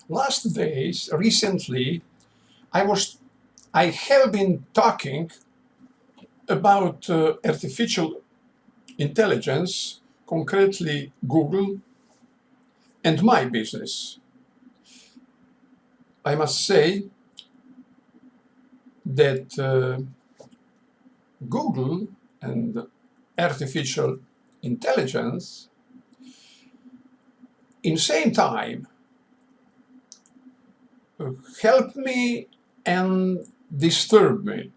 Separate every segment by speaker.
Speaker 1: last days, recently, I have been talking about artificial intelligence, concretely Google, and my business. I must say that Google and artificial intelligence in same time help me and disturb me.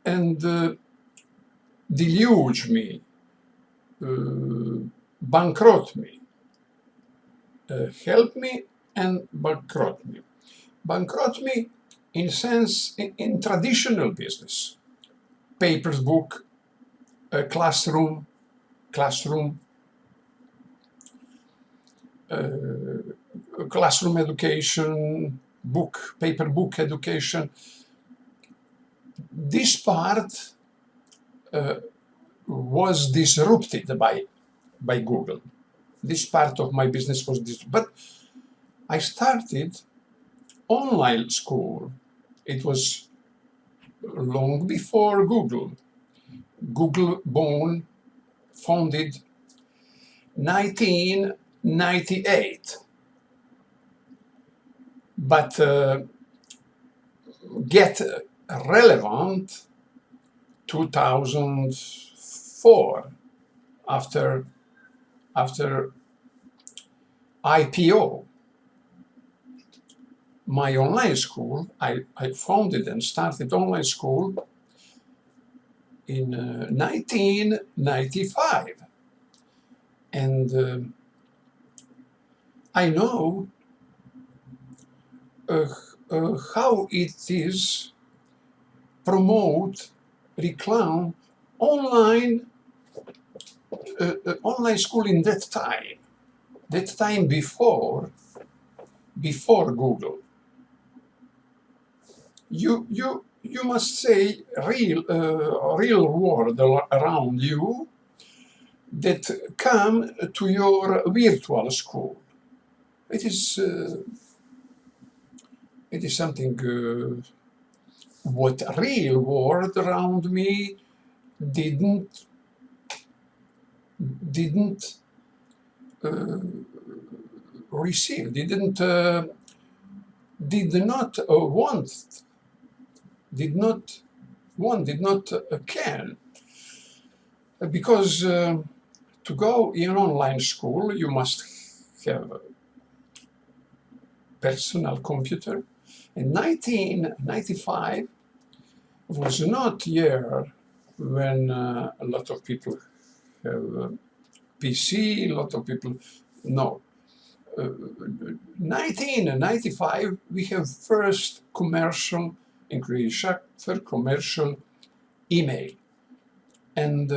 Speaker 1: And deluge me, bankrupt me, help me and bankrupt me. Bankrupt me in sense in traditional business, papers, book, classroom, classroom education, paper book education. This part was disrupted by Google. This part of my business was disrupted. But I started online school. It was long before Google. Google founded 1998. But get relevant 2004 after IPO. My online school, I founded and started online school in 1995. And I know how it is promote, reclaim online school in that time before Google. You must say real world around you that come to your virtual school. It is something what real world around me didn't receive, did not can, because to go in online school you must have a personal computer. In 1995 was not year when a lot of people have PC, a lot of people, no. 1995 we have first commercial in Croatia, first commercial email. And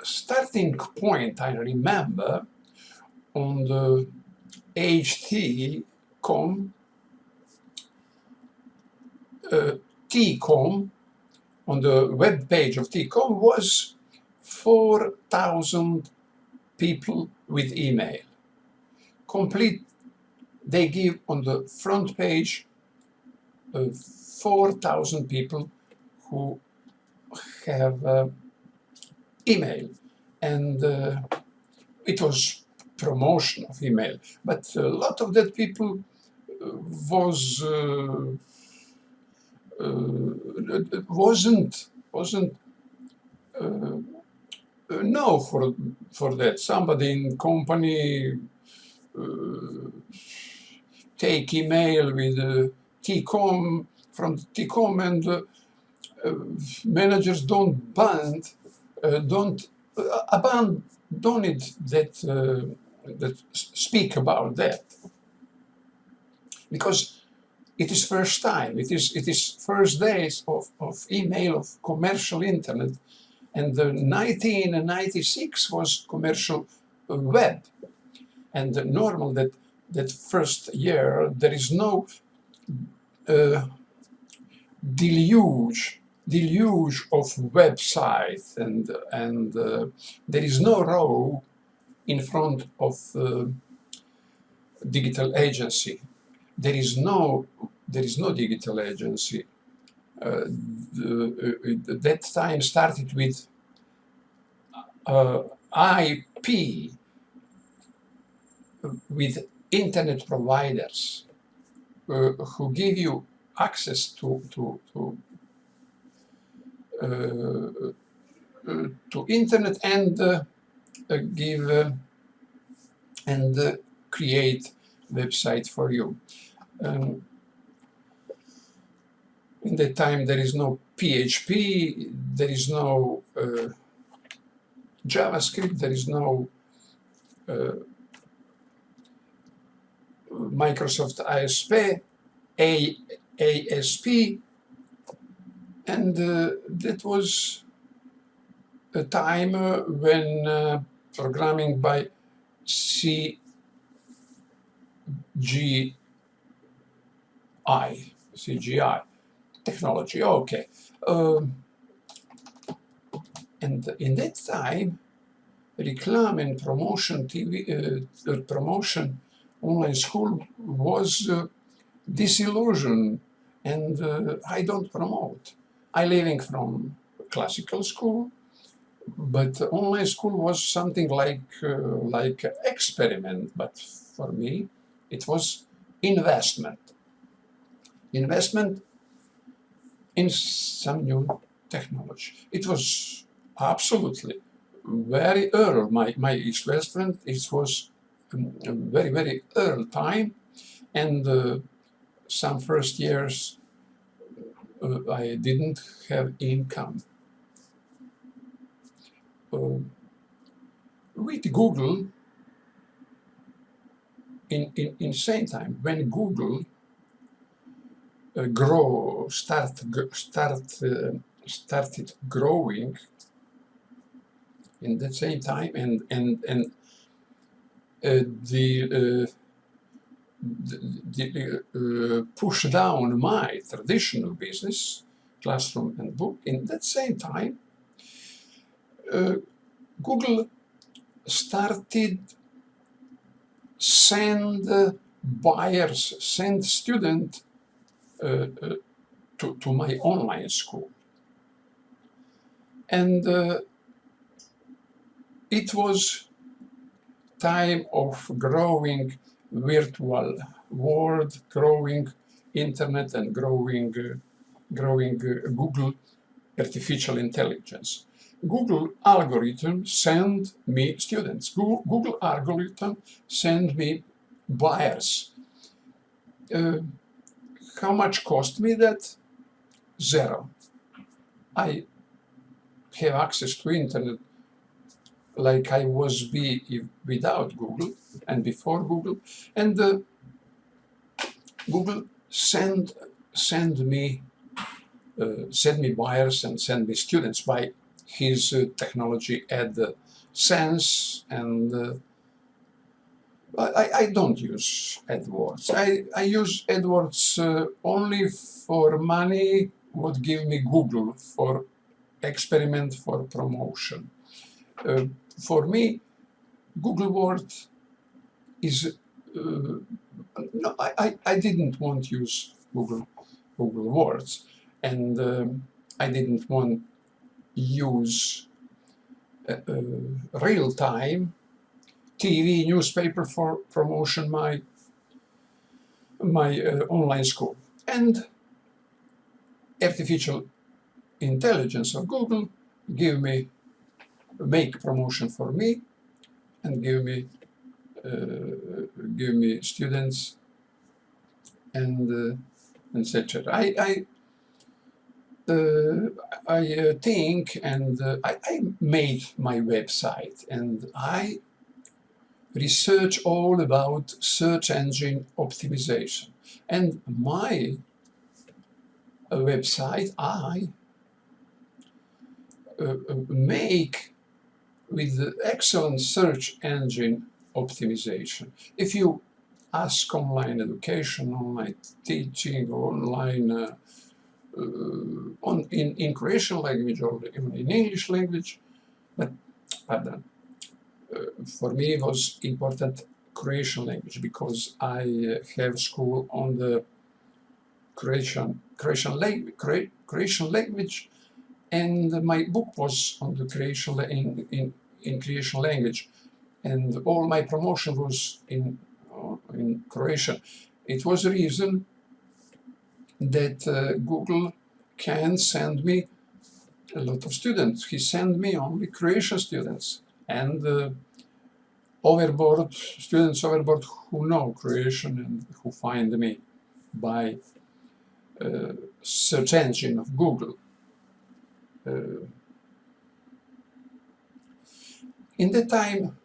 Speaker 1: starting point I remember on the HT.com, T.com, on the web page of T.com was 4,000 people with email. Complete, they give on the front page 4,000 people who have email, and it was promotion of email, but a lot of that people wasn't no for that. Somebody in company take email with T.com from T.com, and managers don't abandon it that speak about that, because it is first time, it is first days of email, of commercial internet, and the 1996 was commercial web. And normal that first year there is no deluge of websites, and there is no row in front of digital agency. There is no digital agency. That time started with IP, with internet providers who give you access to internet and give and create website for you. In that time there is no PHP, there is no JavaScript, there is no Microsoft ASP, and that was a time when programming by CGI technology. Okay, and in that time, reclam and promotion promotion online school was disillusioned, and I don't promote. I living from classical school, but online school was something like experiment. But for me, it was investment in some new technology. It was absolutely very early. My investment, it was a very, very early time, and some first years I didn't have income. With Google, in same time, when Google started growing in the same time, and push down my traditional business, classroom and book. In that same time, Google started send buyers, send students to my online school, and it was time of growing virtual world, growing internet, and growing Google artificial intelligence. Google algorithm send me students. Google algorithm send me buyers. How much cost me that? Zero. I have access to internet like I was without Google and before Google, and Google send me buyers and send me students by his technology AdSense, and I don't use AdWords. I use AdWords only for money what give me Google for experiment, for promotion. For me, Google Words is no, I didn't want to use Google Words, and I didn't want use real-time TV newspaper for promotion my online school. And artificial intelligence of Google make promotion for me, and give me students, and etc. I think, and I made my website, and I research all about search engine optimization. And my website I make with excellent search engine optimization. If you ask online education, online teaching, online in Croatian language or even in English language, but pardon, for me it was important Croatian language, because I have school on the Croatian language, and my book was on the in Croatian language, and all my promotion was in Croatian. It was a reason that Google can send me a lot of students. He sent me only Croatian students, and students overboard who know Croatian and who find me by search engine of Google. In that time,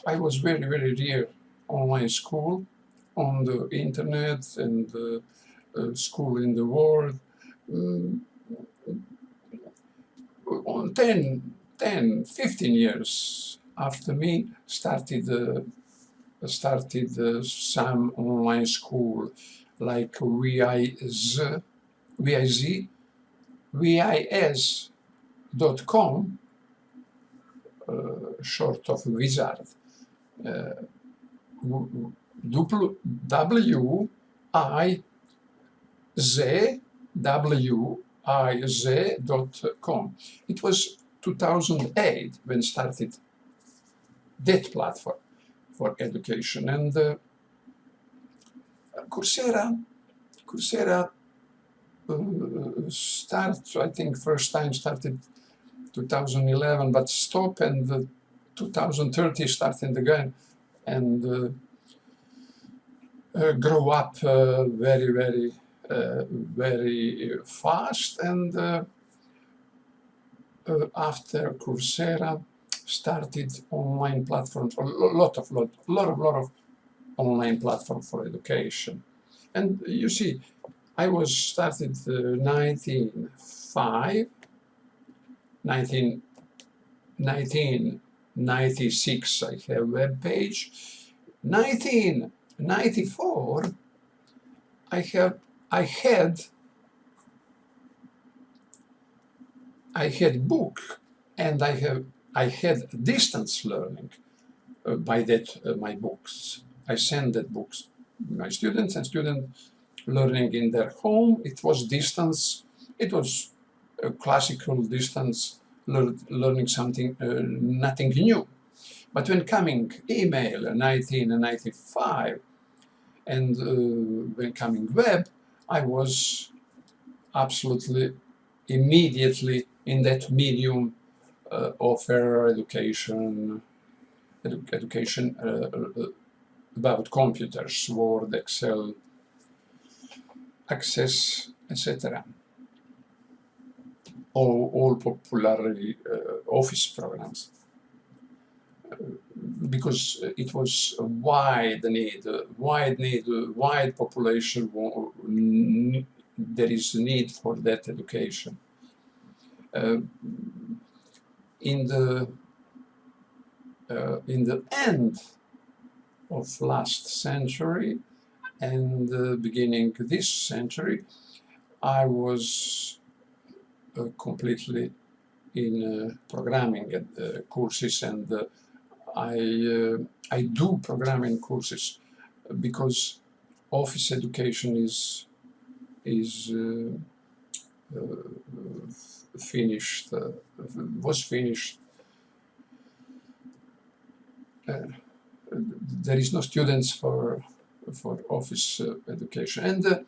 Speaker 1: I was very, very near online school on the internet and school in the world. On 15 years after me, started some online school like VIS.com, short of wizard, WIZ.com. It was 2008 when started that platform for education, and Coursera I think first time started 2011, but stopped, and 2030 started again, and grow up very fast. And after Coursera started online platforms, a lot of online platforms for education. And you see, I was started 1996 I have web page. 1994 I had book, and I had distance learning by that my books. I send that books to my students, and students learning in their home. It was distance. It was a classical distance learning something, nothing new. But when coming email 1995, and when coming web, I was absolutely immediately in that medium offer education about computers, Word, Excel, Access, etc. All popular office programs, because it was a wide population. There is a need for that education. In the end of last century and beginning this century, I was completely in programming courses, and I do programming courses because office education was finished. There is no students for office education, and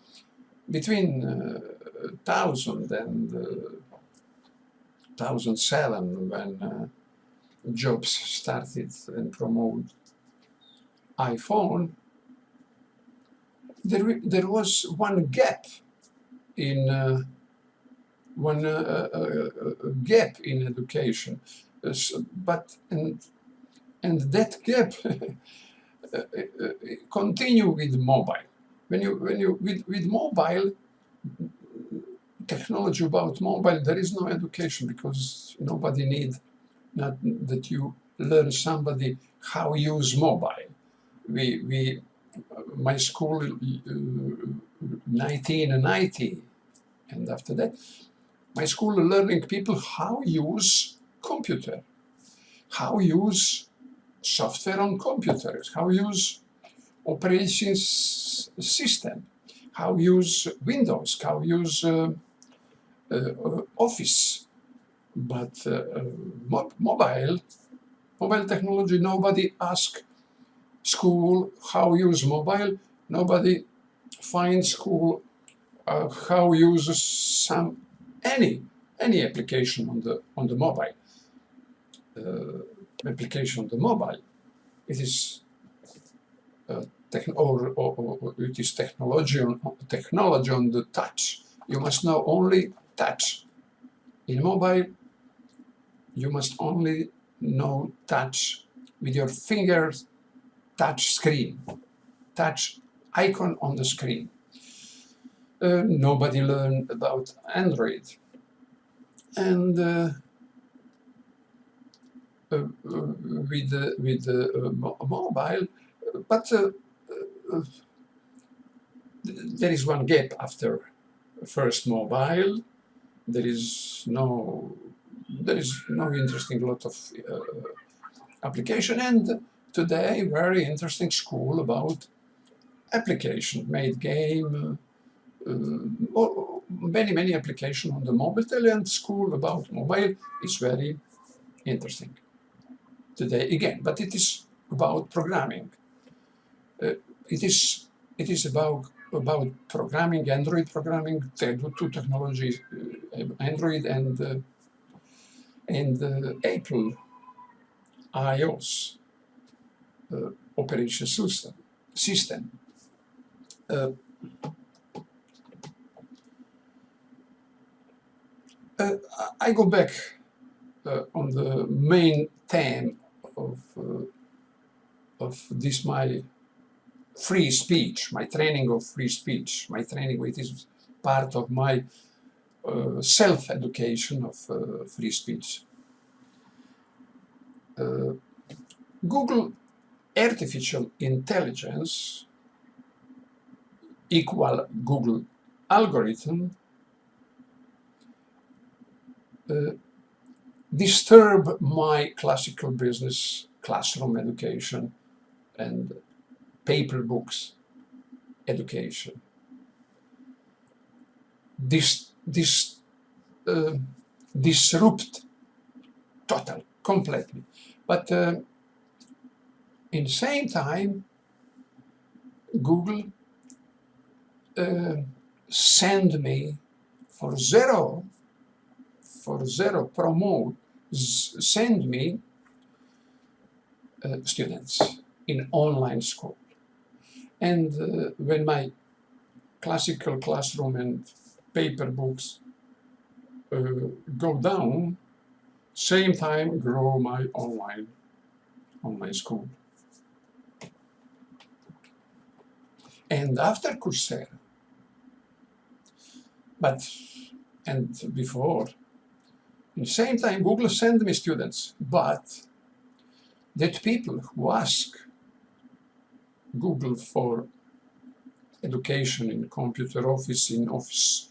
Speaker 1: between 1000 and 2007, when Jobs started and promoted iPhone, there was one gap in education, and that gap continue with mobile. With mobile technology, about mobile, there is no education, because nobody need not that you learn somebody how use mobile. My school 1990, and after that, my school learning people how use computer, how use software on computers, how use operating system, how use Windows, how use Office. But mobile technology, nobody ask school how use mobile, nobody find school how uses some any application on the mobile application on the mobile. It is it is technology on the touch. You must know only touch. In mobile, you must only know touch with your fingers, touch screen, touch icon on the screen. Nobody learned about Android. And with the mobile, but there is one gap after first mobile. There is no interesting lot of application, and today very interesting school about application, made game, many application on the mobile, and school about mobile is very interesting today again. But it is about programming. It is about programming, Android programming, two technologies, Android and Apple iOS operation system. I go back on the main theme of this my free speech, my training of free speech, my training which is part of my self-education of free speech. Google artificial intelligence equal Google algorithm disturb my classical business, classroom education, and paper books education. Disrupt total, completely. But in the same time, Google send me for zero promote, send me students in online school. And when my classical classroom and paper books go down, same time grow my online school. And after Coursera, and before, in the same time Google send me students, but that people who ask Google for education in computer office, in office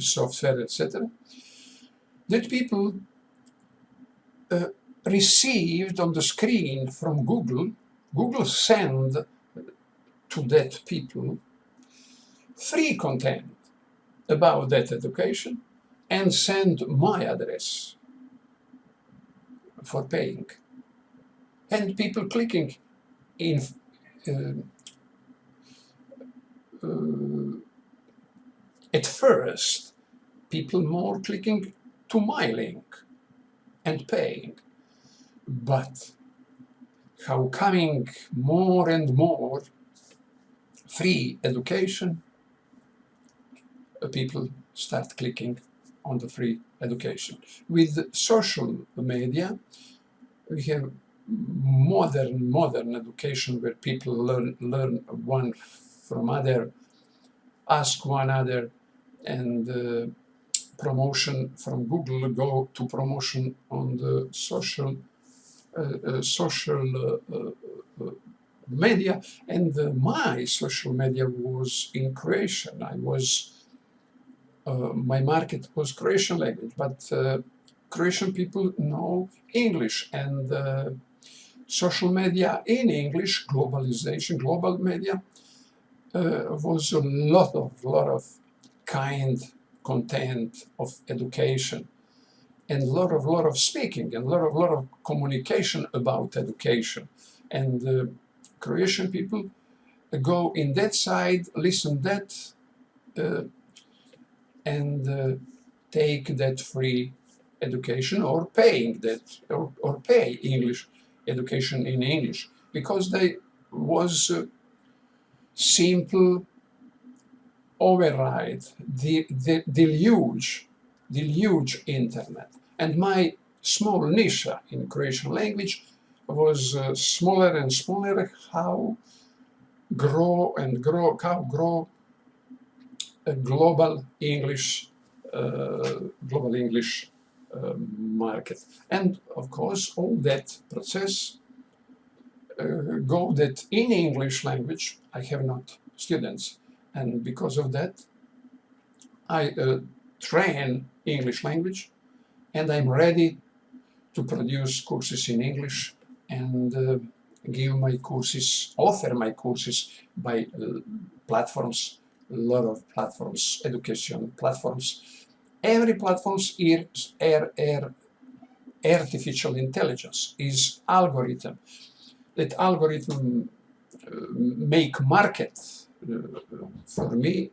Speaker 1: software, etc., that people received on the screen from Google send to that people free content about that education and send my address for paying. And people clicking in at first, people more clicking to my link and paying. But how coming more and more free education, people start clicking on the free education. With social media, we have modern education where people learn one from other, ask one other, and promotion from Google go to promotion on the social media. And my social media was in Croatian. I was my market was Croatian language, but Croatian people know English, and social media in English, globalization, global media, was a lot of kind content of education, and lot of speaking, and lot of communication about education. And Croatian people go in that side, listen that, and take that free education, or paying that, or pay English education in English, because they was simple override the huge internet. And my small niche in Croatian language was smaller and smaller. How grow a global English market. And of course, all that process go that in English language. I have not students, and because of that, I train English language, and I'm ready to produce courses in English, and give my courses, offer my courses by platforms, a lot of platforms, education platforms. Every platforms is artificial intelligence, is algorithm. That algorithm make market for me.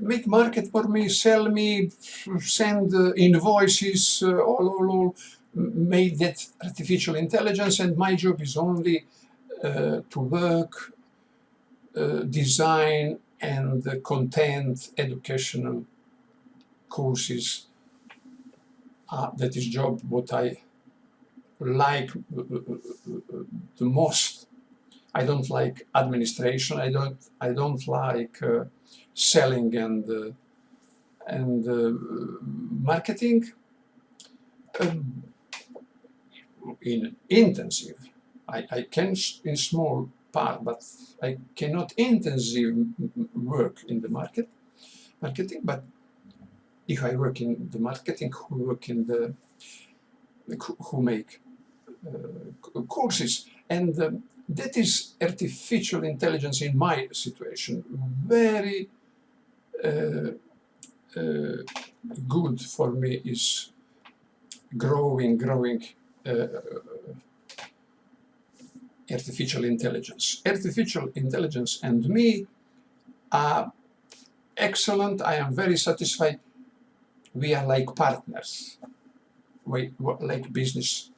Speaker 1: Make market for me, sell me, send invoices, all made that artificial intelligence, and my job is only to work, design, and content educational courses. That is job what I like the most. I don't like administration. I don't like selling and marketing in intensive. I can in small part, but I cannot intensive work in the marketing. But if I work in the marketing, who make courses, and that is artificial intelligence in my situation. Very good for me is growing artificial intelligence. Artificial intelligence and me are excellent. I am very satisfied. We are like partners, like business